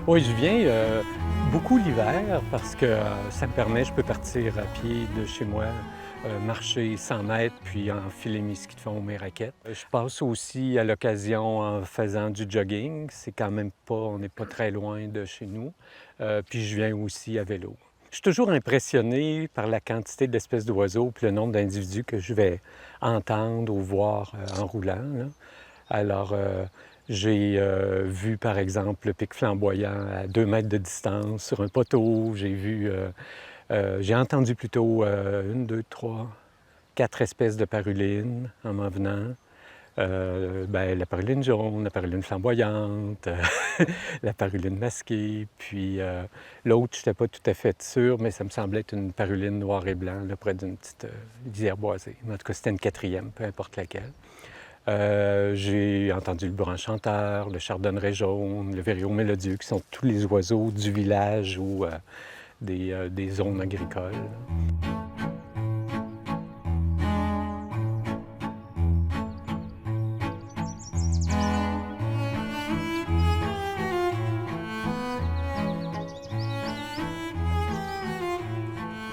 Oui, je viens beaucoup l'hiver parce que ça me permet, je peux partir à pied de chez moi, marcher 100 mètres, puis enfiler mes skis de fond ou mes raquettes. Je passe aussi à l'occasion en faisant du jogging. C'est quand même pas, on n'est pas très loin de chez nous. Puis je viens aussi à vélo. Je suis toujours impressionné par la quantité d'espèces d'oiseaux puis le nombre d'individus que je vais entendre ou voir en roulant, là. Alors, j'ai vu, par exemple, le pic flamboyant à 2 mètres de distance sur un poteau. J'ai entendu plutôt 1, 2, 3, 4 espèces de parulines en m'en venant. La paruline jaune, la paruline flamboyante, la paruline masquée. Puis l'autre, je n'étais pas tout à fait sûr, mais ça me semblait être une paruline noir et blanc, là, près d'une petite lisière boisée. Mais en tout cas, c'était une quatrième, peu importe laquelle. J'ai entendu le burin chanteur, le chardonneret jaune, le vireo mélodieux, qui sont tous les oiseaux du village ou des zones agricoles.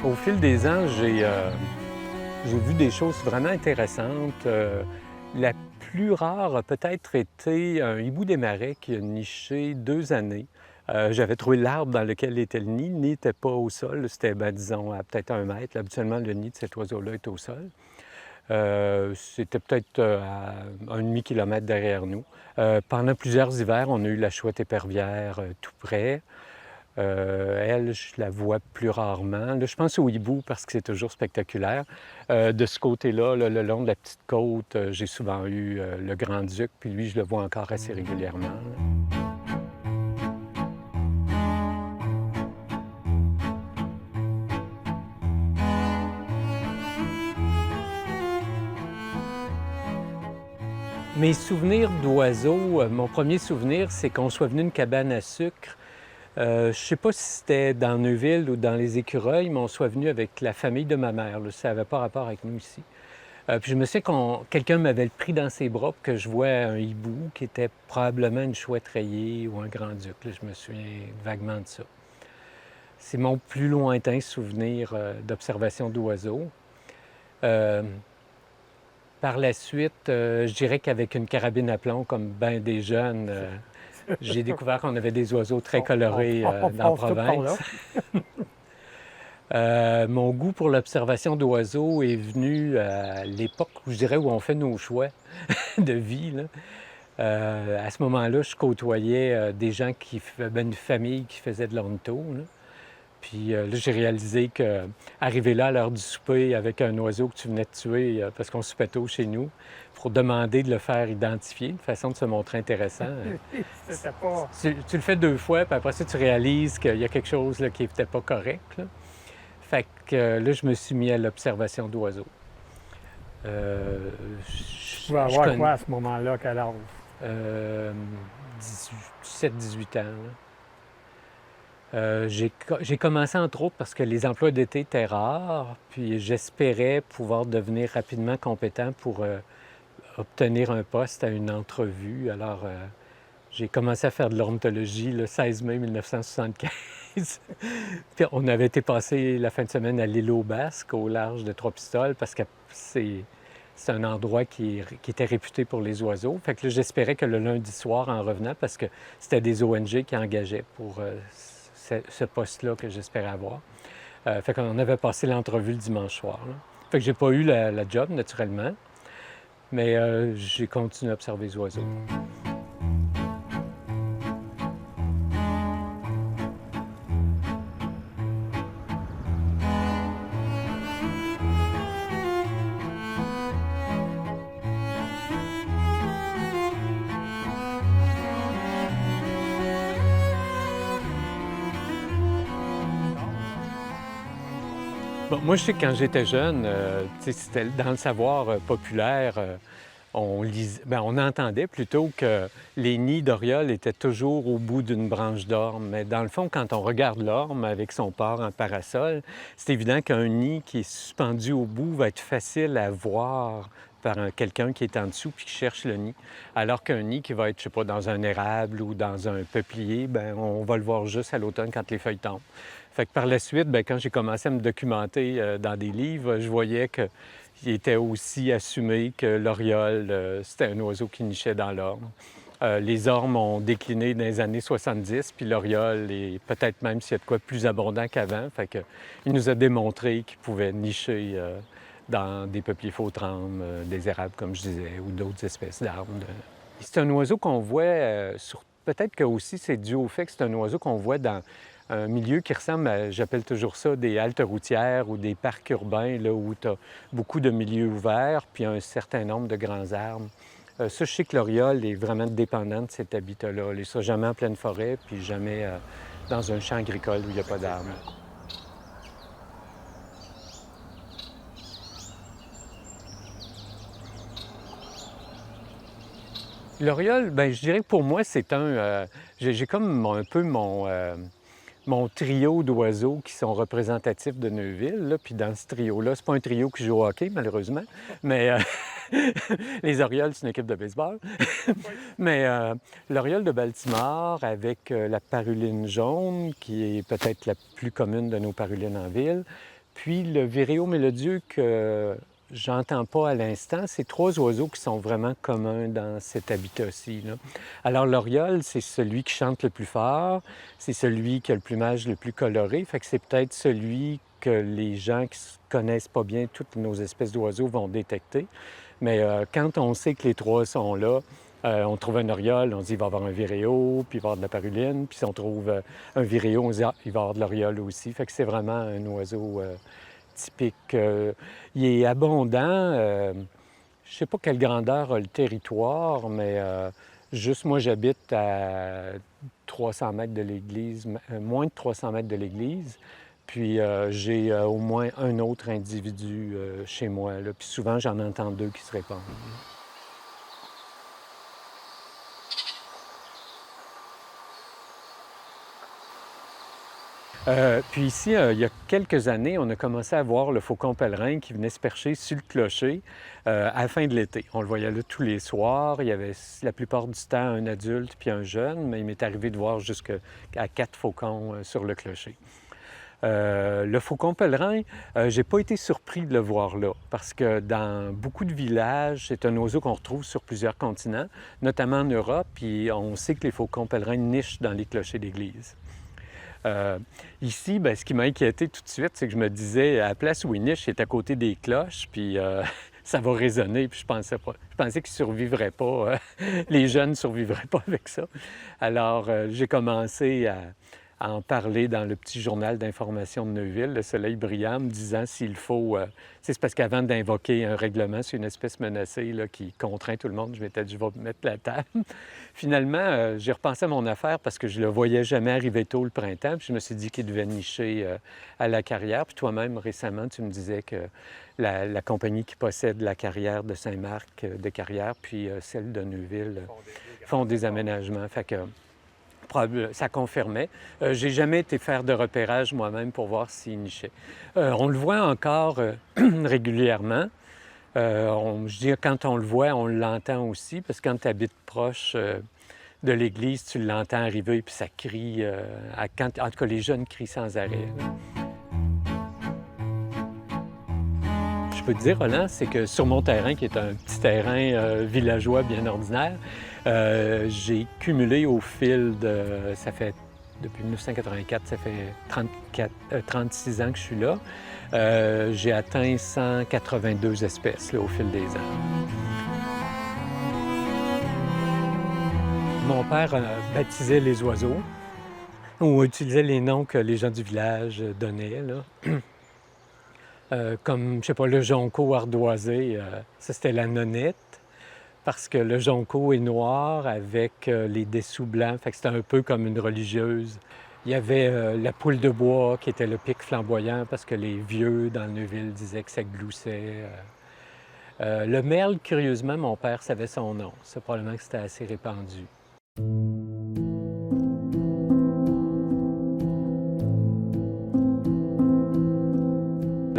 Au fil des ans, j'ai vu des choses vraiment intéressantes. La plus rare a peut-être été un hibou des marais qui a niché 2 années. J'avais trouvé l'arbre dans lequel était le nid. Le nid n'était pas au sol, c'était, disons, à peut-être 1 mètre. Habituellement, le nid de cet oiseau-là est au sol. C'était peut-être à 1,5 kilomètre derrière nous. Pendant plusieurs hivers, on a eu la chouette épervière tout près. Elle, je la vois plus rarement. Là, je pense au hibou parce que c'est toujours spectaculaire. De ce côté-là, là, le long de la petite côte, j'ai souvent eu le grand-duc, puis lui, je le vois encore assez régulièrement, là. Mes souvenirs d'oiseaux, mon premier souvenir, c'est qu'on soit venu une cabane à sucre. Je ne sais pas si c'était dans Neuville ou dans les Écureuils, mais on soit venu avec la famille de ma mère, là. Ça n'avait pas rapport avec nous ici. Puis je me souviens quelqu'un m'avait pris dans ses bras pour que je voie un hibou qui était probablement une chouette rayée ou un grand-duc, là. Je me souviens vaguement de ça. C'est mon plus lointain souvenir d'observation d'oiseaux. Euh, Par la suite, je dirais qu'avec une carabine à plomb, comme bien des jeunes, j'ai découvert qu'on avait des oiseaux très colorés On dans la passe tout par là. province. Mon goût pour l'observation d'oiseaux est venu à l'époque où je dirais où on fait nos choix de vie, là. À ce moment-là, je côtoyais des gens une famille qui faisait de l'ornitho, là. Puis là, j'ai réalisé que arriver là à l'heure du souper avec un oiseau que tu venais de tuer parce qu'on soupait tôt chez nous, pour demander de le faire identifier, une façon de se montrer intéressant. C'était pas. Tu le fais 2 fois, puis après ça, tu réalises qu'il y a quelque chose là, qui n'était pas correct, là. Fait que là, je me suis mis à l'observation d'oiseaux. Euh, Tu vas je avoir connais quoi à ce moment-là, quel âge? 17-18 ans, là. J'ai commencé entre autres parce que les emplois d'été étaient rares, puis j'espérais pouvoir devenir rapidement compétent pour obtenir un poste à une entrevue. Alors, j'ai commencé à faire de l'ornithologie le 16 mai 1975. Puis on avait été passer la fin de semaine à l'île aux Basques, au large de Trois-Pistoles, parce que c'est un endroit qui était réputé pour les oiseaux. Fait que là, j'espérais que le lundi soir, en revenant, parce que c'était des ONG qui engageaient pour ce poste-là que j'espérais avoir. Fait qu'on avait passé l'entrevue le dimanche soir, là. Fait que j'ai pas eu la job, naturellement, mais j'ai continué à observer les oiseaux. Bon, moi, je sais que quand j'étais jeune, tu sais, c'était dans le savoir populaire, on entendait plutôt que les nids d'orioles étaient toujours au bout d'une branche d'orme. Mais dans le fond, quand on regarde l'orme avec son port en parasol, c'est évident qu'un nid qui est suspendu au bout va être facile à voir par quelqu'un qui est en dessous puis qui cherche le nid. Alors qu'un nid qui va être, je sais pas, dans un érable ou dans un peuplier, ben on va le voir juste à l'automne quand les feuilles tombent. Fait que par la suite, ben quand j'ai commencé à me documenter dans des livres, je voyais qu'il était aussi assumé que l'oriole, c'était un oiseau qui nichait dans l'orme. Les ormes ont décliné dans les années 70, puis l'oriole est peut-être même s'il y a de quoi plus abondant qu'avant. Fait que, il nous a démontré qu'il pouvait nicher dans des peupliers faux-trembles, des érables, comme je disais, ou d'autres espèces d'arbres. C'est un oiseau qu'on voit, peut-être que aussi c'est dû au fait que c'est un oiseau qu'on voit dans un milieu qui ressemble à, j'appelle toujours ça, des haltes routières ou des parcs urbains, là, où tu as beaucoup de milieux ouverts, puis un certain nombre de grands arbres. Ça, je sais que l'oriole est vraiment dépendante de cet habitat-là. Il ne sera jamais en pleine forêt, puis jamais dans un champ agricole où il n'y a pas d'arbres. L'oriole, bien, je dirais que pour moi, c'est j'ai comme un peu mon trio d'oiseaux qui sont représentatifs de Neuville. Là. Puis dans ce trio-là, c'est pas un trio qui joue au hockey, malheureusement, mais les orioles, c'est une équipe de baseball. Mais l'oriole de Baltimore avec la paruline jaune, qui est peut-être la plus commune de nos parulines en ville, puis le viréo mélodieux que j'entends pas à l'instant, c'est trois oiseaux qui sont vraiment communs dans cet habitat-ci. Là. Alors, l'oriole, c'est celui qui chante le plus fort, c'est celui qui a le plumage le plus coloré, fait que c'est peut-être celui que les gens qui connaissent pas bien toutes nos espèces d'oiseaux vont détecter. Mais quand on sait que les trois sont là, on trouve un oriole, on dit il va y avoir un viréo, puis il va y avoir de la paruline, puis si on trouve un viréo, on dit ah, il va y avoir de l'oriole aussi. Fait que c'est vraiment un oiseau typique. Il est abondant. Je ne sais pas quelle grandeur a le territoire, mais juste moi, j'habite à 300 mètres de l'église, moins de 300 mètres de l'église. Puis j'ai au moins un autre individu chez moi. Là. Puis souvent, j'en entends deux qui se répondent. Puis ici, il y a quelques années, on a commencé à voir le faucon pèlerin qui venait se percher sur le clocher à la fin de l'été. On le voyait là tous les soirs. Il y avait la plupart du temps un adulte puis un jeune, mais il m'est arrivé de voir jusqu'à 4 faucons sur le clocher. Le faucon pèlerin, j'ai pas été surpris de le voir là, parce que dans beaucoup de villages, c'est un oiseau qu'on retrouve sur plusieurs continents, notamment en Europe, puis on sait que les faucons pèlerins nichent dans les clochers d'église. Ici, bien, ce qui m'a inquiété tout de suite, c'est que je me disais, à la place où il niche, c'est à côté des cloches, puis ça va résonner, puis je pensais qu'ils ne survivraient pas, les jeunes ne survivraient pas avec ça. Alors, j'ai commencé à en parler dans le petit journal d'information de Neuville, Le Soleil brillant, me disant s'il faut... c'est parce qu'avant d'invoquer un règlement sur une espèce menacée là, qui contraint tout le monde, je m'étais dit, je vais mettre la table. Finalement, j'ai repensé à mon affaire parce que je le voyais jamais arriver tôt le printemps, puis je me suis dit qu'il devait nicher à la carrière. Puis toi-même, récemment, tu me disais que la compagnie qui possède la carrière de Saint-Marc de Carrière, puis celle de Neuville, font des aménagements. Fait que ça confirmait. J'ai jamais été faire de repérage moi-même pour voir s'il nichait. On le voit encore régulièrement. Je dis quand on le voit, on l'entend aussi, parce que quand tu habites proche de l'église, tu l'entends arriver, puis ça crie. En tout cas, les jeunes crient sans arrêt. Je peux te dire, Roland, c'est que sur mon terrain, qui est un petit terrain villageois bien ordinaire, j'ai cumulé au fil de... Ça fait depuis 1984, ça fait 36 ans que je suis là. J'ai atteint 182 espèces là, au fil des ans. Mon père baptisait les oiseaux ou utilisait les noms que les gens du village donnaient. Là. Comme, je sais pas, le jonco ardoisé, ça c'était la nonnette, parce que le jonco est noir avec les dessous blancs, fait que c'était un peu comme une religieuse. Il y avait la poule de bois qui était le pic flamboyant, parce que les vieux dans le Neuville disaient que ça gloussait. Le merle, curieusement, mon père savait son nom. C'est probablement que c'était assez répandu.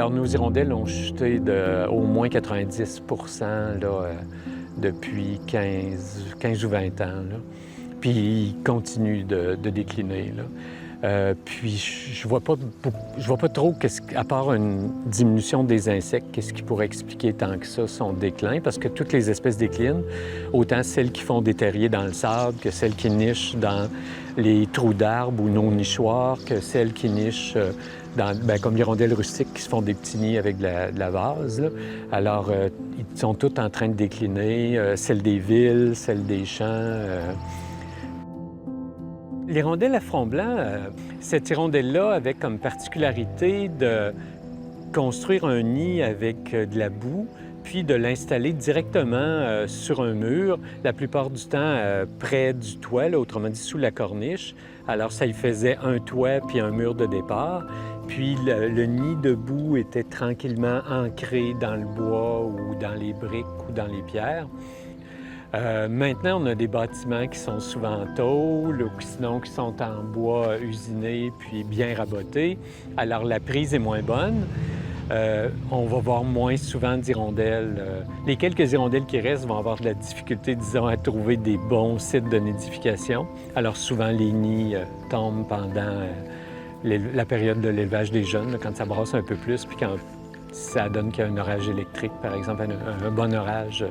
Alors, nos hirondelles ont chuté de au moins 90 là, depuis 15 ou 20 ans. Là. Puis, ils continuent de décliner. Là. Puis, je vois pas trop, à part une diminution des insectes, qu'est-ce qui pourrait expliquer tant que ça son déclin, parce que toutes les espèces déclinent, autant celles qui font des terriers dans le sable que celles qui nichent dans les trous d'arbres ou nos nichoirs, que celles qui nichent comme l'hirondelle rustique qui se font des petits nids avec de la vase. Là. Alors, ils sont tous en train de décliner, celles des villes, celles des champs. L'hirondelle à front blanc, cette hirondelle-là avait comme particularité de construire un nid avec de la boue, puis de l'installer directement sur un mur, la plupart du temps près du toit, là, autrement dit sous la corniche. Alors ça y faisait un toit puis un mur de départ. Puis le nid de boue était tranquillement ancré dans le bois ou dans les briques ou dans les pierres. Maintenant, on a des bâtiments qui sont souvent en tôle ou sinon qui sont en bois usiné puis bien raboté. Alors, la prise est moins bonne. On va voir moins souvent d'hirondelles. Les quelques hirondelles qui restent vont avoir de la difficulté, disons, à trouver des bons sites de nidification. Alors, souvent, les nids tombent pendant la période de l'élevage des jeunes, là, quand ça brasse un peu plus, puis quand ça donne qu'il y a un orage électrique, par exemple, un bon orage.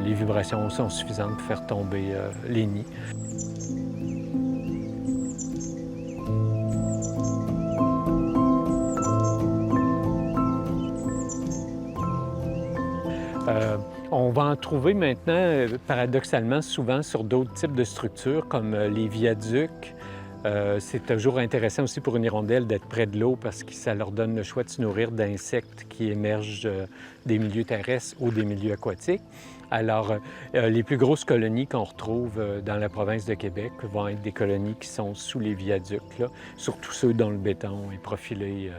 Les vibrations sont suffisantes pour faire tomber les nids. On va en trouver maintenant, paradoxalement, souvent sur d'autres types de structures, comme les viaducs. C'est toujours intéressant aussi pour une hirondelle d'être près de l'eau parce que ça leur donne le choix de se nourrir d'insectes qui émergent des milieux terrestres ou des milieux aquatiques. Alors, les plus grosses colonies qu'on retrouve dans la province de Québec vont être des colonies qui sont sous les viaducs, là, surtout ceux dont le béton est profilé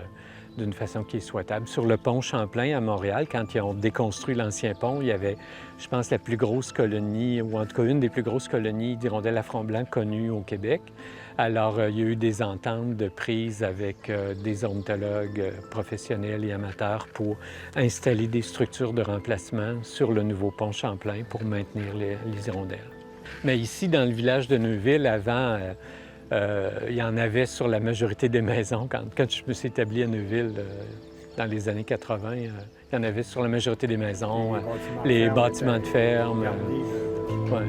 d'une façon qui est souhaitable. Sur le pont Champlain à Montréal, quand ils ont déconstruit l'ancien pont, il y avait, je pense, la plus grosse colonie, ou en tout cas une des plus grosses colonies d'hirondelles à front blanc connues au Québec. Alors, il y a eu des ententes de prise avec des ornithologues professionnels et amateurs pour installer des structures de remplacement sur le nouveau pont Champlain pour maintenir les hirondelles. Mais ici, dans le village de Neuville, avant, il y en avait sur la majorité des maisons. Quand je me suis établi à Neuville, dans les années 80, il y en avait sur la majorité des maisons, les bâtiments de ferme. Ouais.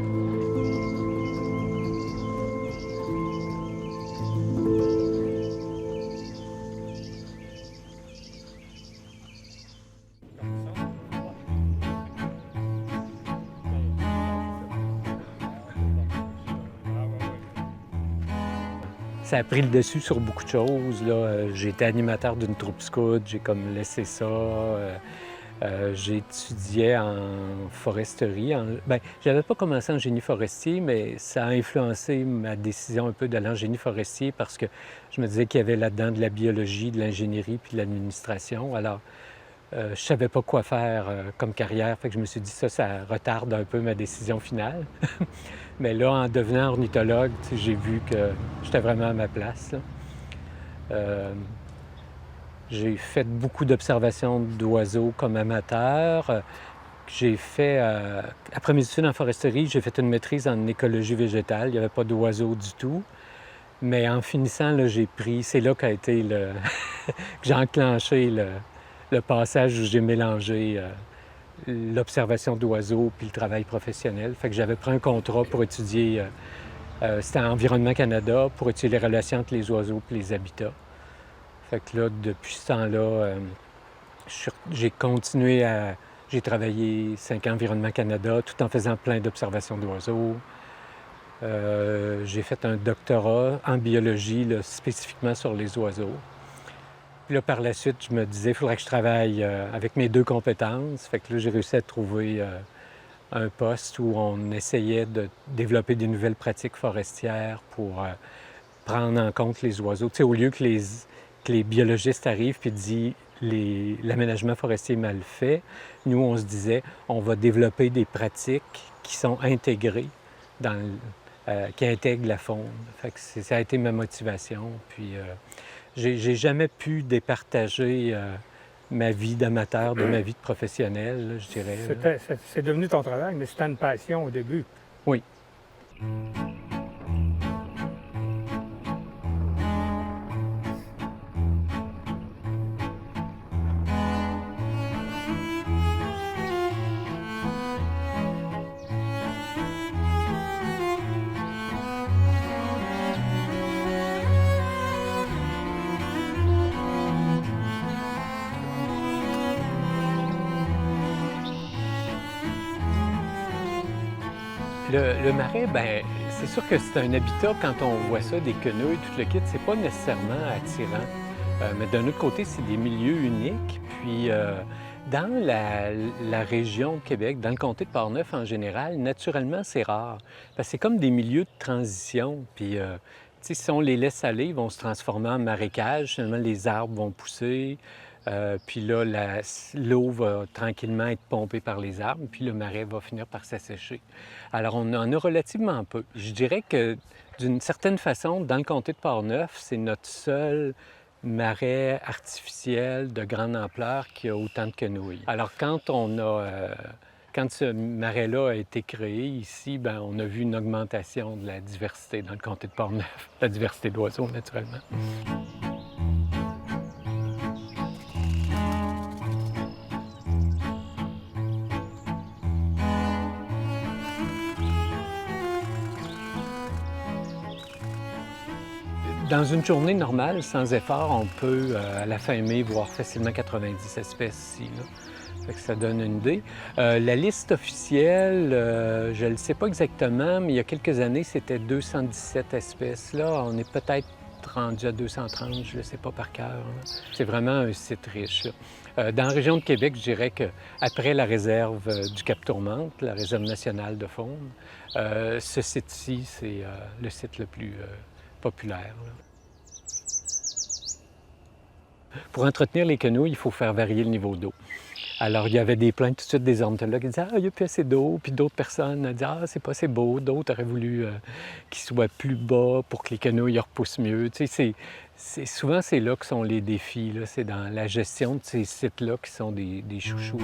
Ça a pris le dessus sur beaucoup de choses. J'ai été animateur d'une troupe scout, j'ai comme laissé ça. J'étudiais en foresterie. J'avais pas commencé en génie forestier, mais ça a influencé ma décision un peu d'aller en génie forestier parce que je me disais qu'il y avait là-dedans de la biologie, de l'ingénierie puis de l'administration. Alors, je savais pas quoi faire comme carrière, fait que je me suis dit ça retarde un peu ma décision finale. Mais là, en devenant ornithologue, j'ai vu que j'étais vraiment à ma place. J'ai fait beaucoup d'observations d'oiseaux comme amateur. J'ai fait, après mes études en foresterie, j'ai fait une maîtrise en écologie végétale. Il n'y avait pas d'oiseaux du tout. Mais en finissant, là, c'est là qu'a été que j'ai enclenché le passage où j'ai mélangé l'observation d'oiseaux puis le travail professionnel. Fait que j'avais pris un contrat pour étudier, c'était Environnement Canada, pour étudier les relations entre les oiseaux et les habitats. Fait que là, depuis ce temps-là, j'ai travaillé 5 ans Environnement Canada tout en faisant plein d'observations d'oiseaux. J'ai fait un doctorat en biologie, là, spécifiquement sur les oiseaux. Puis là, par la suite, je me disais, il faudrait que je travaille avec mes 2 compétences. Fait que là, j'ai réussi à trouver un poste où on essayait de développer des nouvelles pratiques forestières pour prendre en compte les oiseaux. Tu sais, au lieu que les biologistes arrivent et disent l'aménagement forestier est mal fait, nous, on se disait, on va développer des pratiques qui sont intégrées qui intègrent la faune. Fait que ça a été ma motivation. Puis J'ai jamais pu départager ma vie d'amateur de ma vie de professionnel, là, je dirais. Là. C'est devenu ton travail, mais c'était une passion au début. Oui. Le marais, ben, c'est sûr que c'est un habitat, quand on voit ça, des quenouilles, tout le kit, c'est pas nécessairement attirant. Mais d'un autre côté, c'est des milieux uniques. Puis dans la région de Québec, dans le comté de Portneuf en général, naturellement, c'est rare. Parce que c'est comme des milieux de transition. Puis tu sais, si on les laisse aller, ils vont se transformer en marécage. Finalement, les arbres vont pousser. Puis là, l'eau va tranquillement être pompée par les arbres, puis le marais va finir par s'assécher. Alors, on en a relativement peu. Je dirais que, d'une certaine façon, dans le comté de Portneuf, c'est notre seul marais artificiel de grande ampleur qui a autant de quenouilles. Alors, quand ce marais-là a été créé ici, bien, on a vu une augmentation de la diversité dans le comté de Portneuf, la diversité d'oiseaux, naturellement. Dans une journée normale, sans effort, on peut, à la fin mai, voir facilement 90 espèces ici. Là. Fait que ça donne une idée. La liste officielle, je ne le sais pas exactement, mais il y a quelques années, c'était 217 espèces. Là, on est peut-être rendu à 230, je ne le sais pas par cœur. C'est vraiment un site riche. Dans la région de Québec, je dirais qu'après la réserve du Cap-Tourmente, la réserve nationale de faune, ce site-ci, c'est le site le plus populaire. Là. Pour entretenir les quenouilles, il faut faire varier le niveau d'eau. Alors, il y avait des plaintes tout de suite des ornithologues qui disaient « Ah, il n'y a plus assez d'eau », puis d'autres personnes disaient « Ah, c'est pas assez beau », d'autres auraient voulu qu'il soit plus bas pour que les quenouilles repoussent mieux. Tu sais, souvent, c'est là que sont les défis, là. C'est dans la gestion de ces sites-là qui sont des chouchous.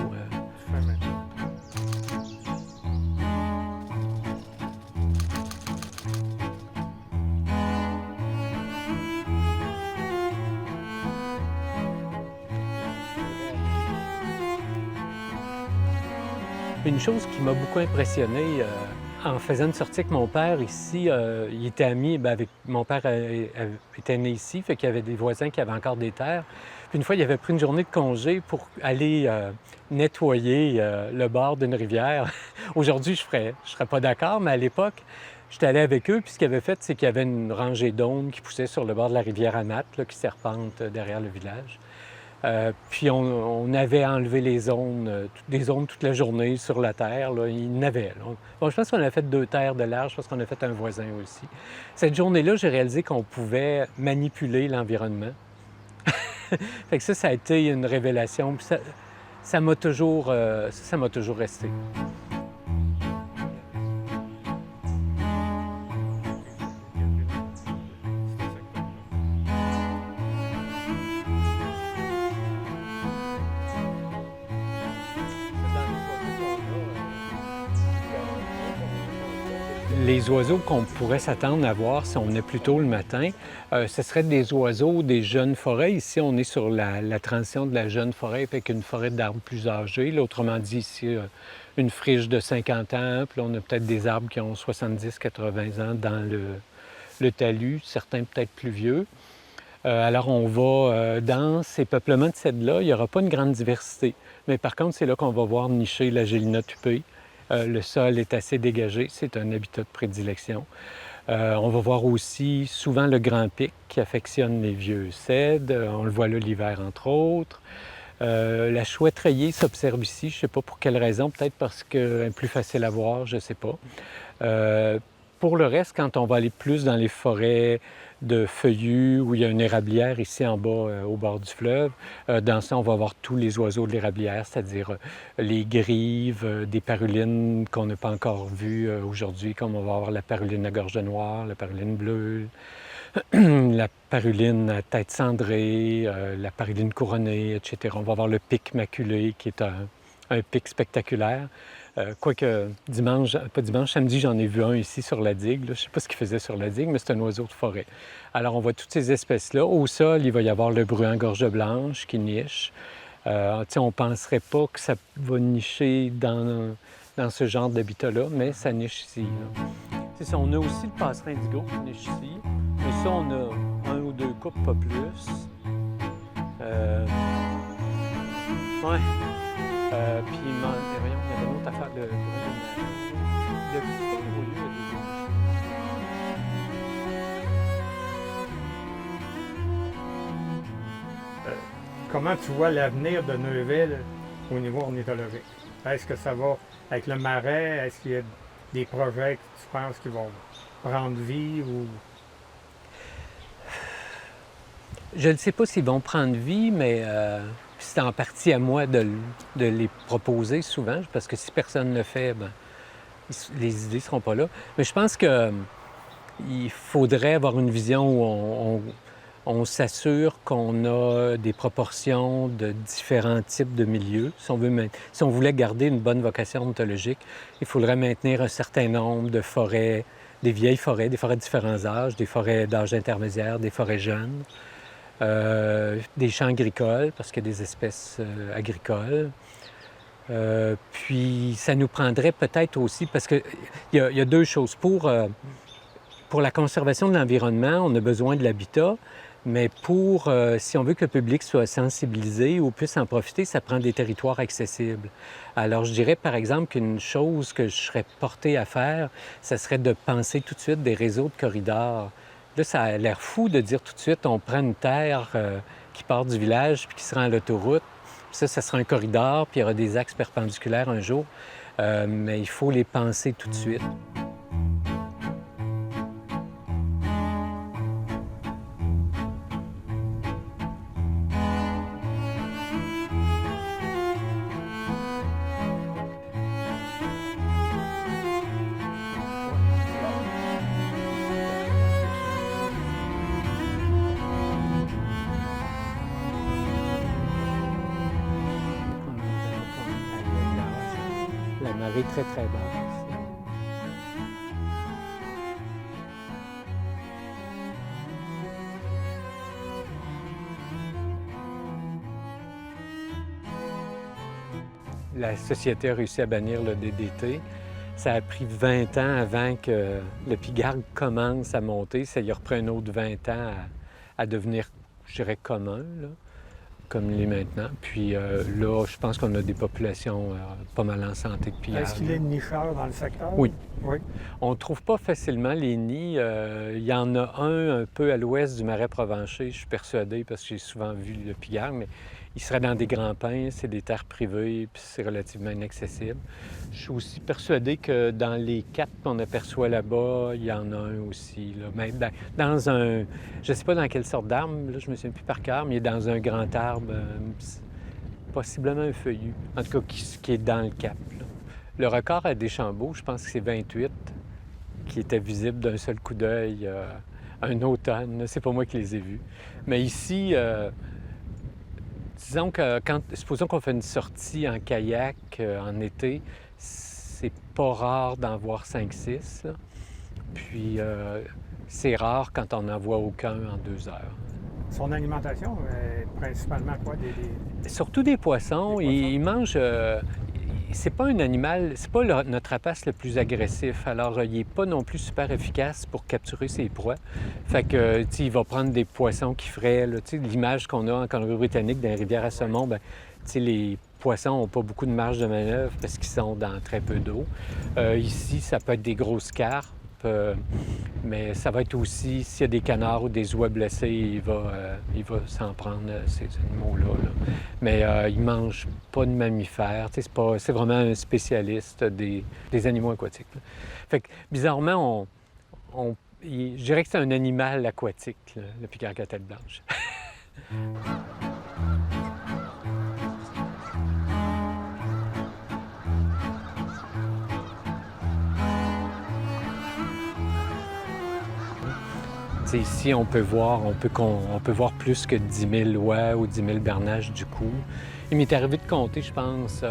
Une chose qui m'a beaucoup impressionné en faisant une sortie avec mon père ici, il était ami avec... Mon père était né ici, fait qu'il y avait des voisins qui avaient encore des terres. Puis une fois, il avait pris une journée de congé pour aller nettoyer le bord d'une rivière. Aujourd'hui, je serais pas d'accord, mais à l'époque, j'étais allé avec eux, puis ce qu'ils avaient fait, c'est qu'il y avait une rangée d'aunes qui poussait sur le bord de la rivière Anat, là, qui serpente derrière le village. Puis on avait enlevé les zones, des zones toute la journée sur la terre. Là, il n'avait. Bon, je pense qu'on a fait 2 terres de large, je pense qu'on a fait un voisin aussi. Cette journée-là, j'ai réalisé qu'on pouvait manipuler l'environnement. Fait que ça a été une révélation. Puis ça m'a toujours resté. Les oiseaux qu'on pourrait s'attendre à voir si on venait plus tôt le matin, ce seraient des oiseaux des jeunes forêts. Ici, on est sur la transition de la jeune forêt avec une forêt d'arbres plus âgés. Là, autrement dit, ici, une friche de 50 ans. Puis là, on a peut-être des arbres qui ont 70-80 ans dans le talus, certains peut-être plus vieux. Alors, on va dans ces peuplements de cèdres-là, il n'y aura pas une grande diversité. Mais par contre, c'est là qu'on va voir nicher la Gélina tupée. Le sol est assez dégagé, c'est un habitat de prédilection. On va voir aussi souvent le grand pic qui affectionne les vieux cèdres. On le voit là l'hiver, entre autres. La chouette rayée s'observe ici, je ne sais pas pour quelle raison, peut-être parce qu'elle est plus facile à voir, je ne sais pas. Pour le reste, quand on va aller plus dans les forêts de feuillus, où il y a une érablière ici en bas, au bord du fleuve, dans ça, on va voir tous les oiseaux de l'érablière, c'est-à-dire les grives, des parulines qu'on n'a pas encore vues aujourd'hui, comme on va avoir la paruline à gorge noire, la paruline bleue, la paruline à tête cendrée, la paruline couronnée, etc. On va avoir le pic maculé qui est un pic spectaculaire. Quoique samedi, j'en ai vu un ici sur la digue. Là. Je ne sais pas ce qu'il faisait sur la digue, mais c'est un oiseau de forêt. Alors, on voit toutes ces espèces-là. Au sol, il va y avoir le bruant gorge blanche qui niche. On ne penserait pas que ça va nicher dans ce genre d'habitat-là, mais ça niche ici. C'est ça, on a aussi le passerin indigo qui niche ici. Mais ça, on a un ou deux couples, pas plus. Ouais. Puis, voyons, il y avait une autre affaire. Le petit au lieu Comment tu vois l'avenir de Neuville au niveau ornithologique? Est-ce que ça va avec le marais? Est-ce qu'il y a des projets que tu penses qui vont prendre vie ou... Je ne sais pas s'ils vont prendre vie, mais c'est en partie à moi de les proposer souvent, parce que si personne ne le fait, ben, les idées ne seront pas là. Mais je pense qu'il faudrait avoir une vision où on s'assure qu'on a des proportions de différents types de milieux. Si on voulait garder une bonne vocation ornithologique, il faudrait maintenir un certain nombre de forêts, des vieilles forêts, des forêts de différents âges, des forêts d'âge intermédiaire, des forêts jeunes. Des champs agricoles, parce qu'il y a des espèces agricoles. Puis ça nous prendrait peut-être aussi, parce qu'il y a deux choses. Pour la conservation de l'environnement, on a besoin de l'habitat, mais si on veut que le public soit sensibilisé ou puisse en profiter, ça prend des territoires accessibles. Alors je dirais par exemple qu'une chose que je serais porté à faire, ça serait de penser tout de suite des réseaux de corridors. Là, ça a l'air fou de dire tout de suite, on prend une terre qui part du village puis qui se rend à l'autoroute. Ça sera un corridor, puis il y aura des axes perpendiculaires un jour. Mais il faut les penser tout de suite. La marée très, très basse. La société a réussi à bannir le DDT. Ça a pris 20 ans avant que le pigargue commence à monter. Ça y a repris un autre 20 ans à devenir, je dirais, commun, là, comme il est maintenant. Puis là, je pense qu'on a des populations pas mal en santé de pigargue. Est-ce qu'il y a une nicheur dans le secteur? Oui. Oui. On ne trouve pas facilement les nids. Il y en a un peu à l'ouest du Marais Provencher, je suis persuadé, parce que j'ai souvent vu le pigargue, mais il serait dans des grands pins, c'est des terres privées, puis c'est relativement inaccessible. Je suis aussi persuadé que dans les 4 qu'on aperçoit là-bas, il y en a un aussi. Là. Même dans un... Je ne sais pas dans quelle sorte d'arbre, là, je ne me souviens plus par cœur, mais il est dans un grand arbre, possiblement un feuillu, en tout cas qui est dans le cap. Là. Le record à Deschambault, je pense que c'est 28, qui étaient visibles d'un seul coup d'œil un automne. C'est pas moi qui les ai vus. Mais ici, disons que supposons qu'on fait une sortie en kayak en été, c'est pas rare d'en voir 5-6. Puis c'est rare quand on n'en voit aucun en 2 heures. Son alimentation est principalement quoi? Surtout des poissons. Il mange... c'est pas un animal, c'est pas notre rapace le plus agressif. Alors, il n'est pas non plus super efficace pour capturer ses proies. Fait que, il va prendre des poissons qui feraient, l'image qu'on a en Colombie-Britannique dans les rivières à saumon, bien, les poissons n'ont pas beaucoup de marge de manœuvre parce qu'ils sont dans très peu d'eau. Ici, ça peut être des grosses carpes. Mais ça va être aussi, s'il y a des canards ou des oies blessés, il va s'en prendre, ces animaux-là. Là. Mais il ne mange pas de mammifères. C'est vraiment un spécialiste des animaux aquatiques. Là. Fait que, bizarrement, je dirais que c'est un animal aquatique, là, le pigargue à tête blanche. sais, ici, on peut voir plus que 10 000 oies ou 10 000 bernaches du coup. Il m'est arrivé de compter, je pense,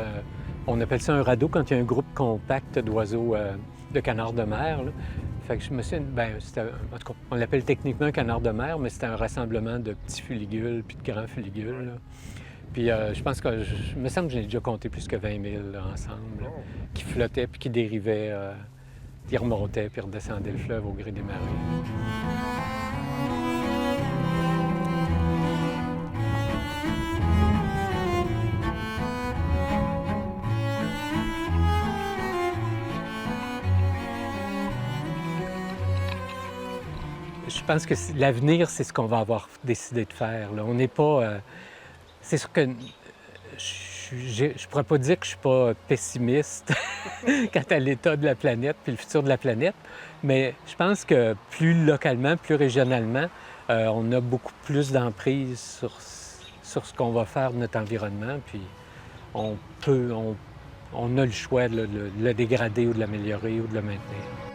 on appelle ça un radeau quand il y a un groupe compact d'oiseaux, de canards de mer, là. Fait que je me suis... en tout cas, on l'appelle techniquement un canard de mer, mais c'était un rassemblement de petits fuligules puis de grands fuligules, là. Puis je pense que, me semble que j'ai déjà compté plus que 20 000 là, ensemble, là, qui flottaient puis qui dérivaient, qui remontaient puis redescendaient le fleuve au gré des marées. Je pense que l'avenir, c'est ce qu'on va avoir décidé de faire, là. On n'est pas... c'est sûr que je ne pourrais pas dire que je ne suis pas pessimiste quant à l'état de la planète puis le futur de la planète, mais je pense que plus localement, plus régionalement, on a beaucoup plus d'emprise sur ce qu'on va faire de notre environnement, puis on a le choix de le dégrader ou de l'améliorer ou de le maintenir.